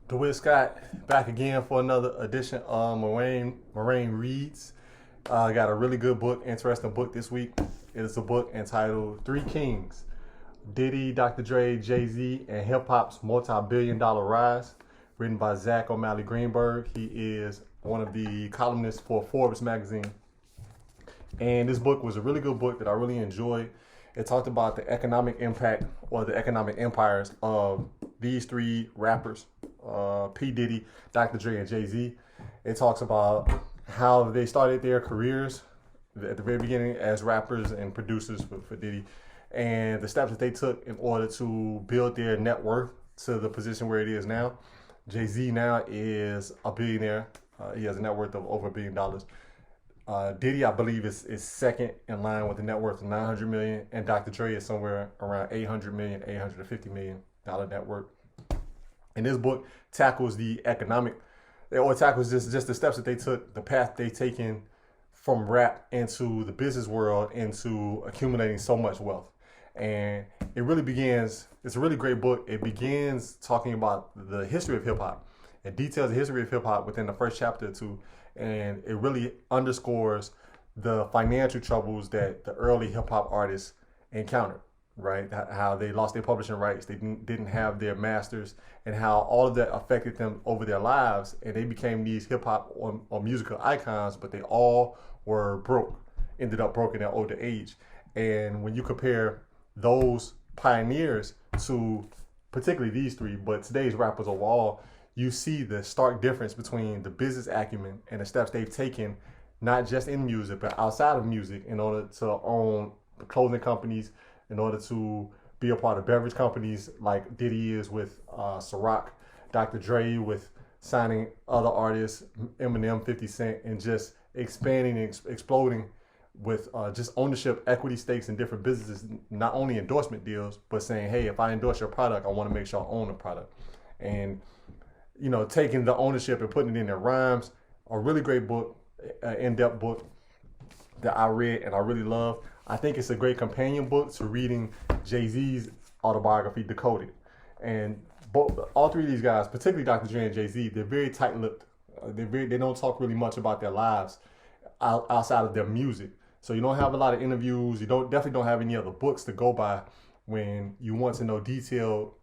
DeWitt Scott back again for another edition of Moraine Reads. Got a really good book, interesting book this week. It is a book entitled Three Kings: Diddy, Dr. Dre, Jay-Z, and Hip Hop's Multi-Billion-Dollar Rise, written by Zach O'Malley Greenberg. He is one of the columnists for Forbes magazine. And this book was a really good book that I really enjoyed. It talked about the economic impact or the economic empires of these three rappers, P. Diddy, Dr. Dre, and Jay-Z. It talks about how they started their careers at the very beginning as rappers and producers for Diddy, and the steps that they took in order to build their net worth to the position where it is now. Jay-Z now is a billionaire. He has a net worth of over $1 billion. Diddy, I believe, is second in line with a net worth of $900 million, and Dr. Dre is somewhere around $800 million, $850 million net worth. And this book tackles the economic, or tackles just the steps that they took, the path they've taken from rap into the business world, into accumulating so much wealth. And it really begins, it's a really great book. It begins talking about the history of hip hop. It details the history of hip hop within the first chapter or two. And it really underscores the financial troubles that the early hip hop artists encountered, right? How they lost their publishing rights, they didn't have their masters, and how all of that affected them over their lives. And they became these hip hop or musical icons, but they all were broke, ended up broke in their older age. And when you compare those pioneers to particularly these three, but today's rappers overall, you see the stark difference between the business acumen and the steps they've taken, not just in music, but outside of music, in order to own clothing companies, in order to be a part of beverage companies like Diddy is with Ciroc, Dr. Dre with signing other artists, Eminem, 50 Cent, and just expanding and exploding with just ownership, equity stakes in different businesses, not only endorsement deals, but saying, hey, if I endorse your product, I want to make sure I own the product. And you know, taking the ownership and putting it in their rhymes. A really great book, in-depth book that I read and I really love. I think it's a great companion book to reading Jay-Z's autobiography, Decoded. And all three of these guys, particularly Dr. Dre and Jay-Z, they're very tight-lipped. They don't talk really much about their lives outside of their music. So you don't have a lot of interviews. You definitely don't have any other books to go by when you want to know detailed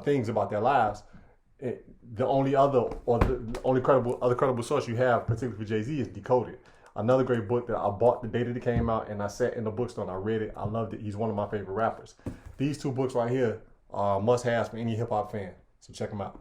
things about their lives. The only credible source you have, particularly for Jay-Z, is Decoded. Another great book that I bought the day that it came out, and I sat in the bookstore and I read it. I loved it. He's one of my favorite rappers. These two books right here are must-haves for any hip-hop fan. So check them out.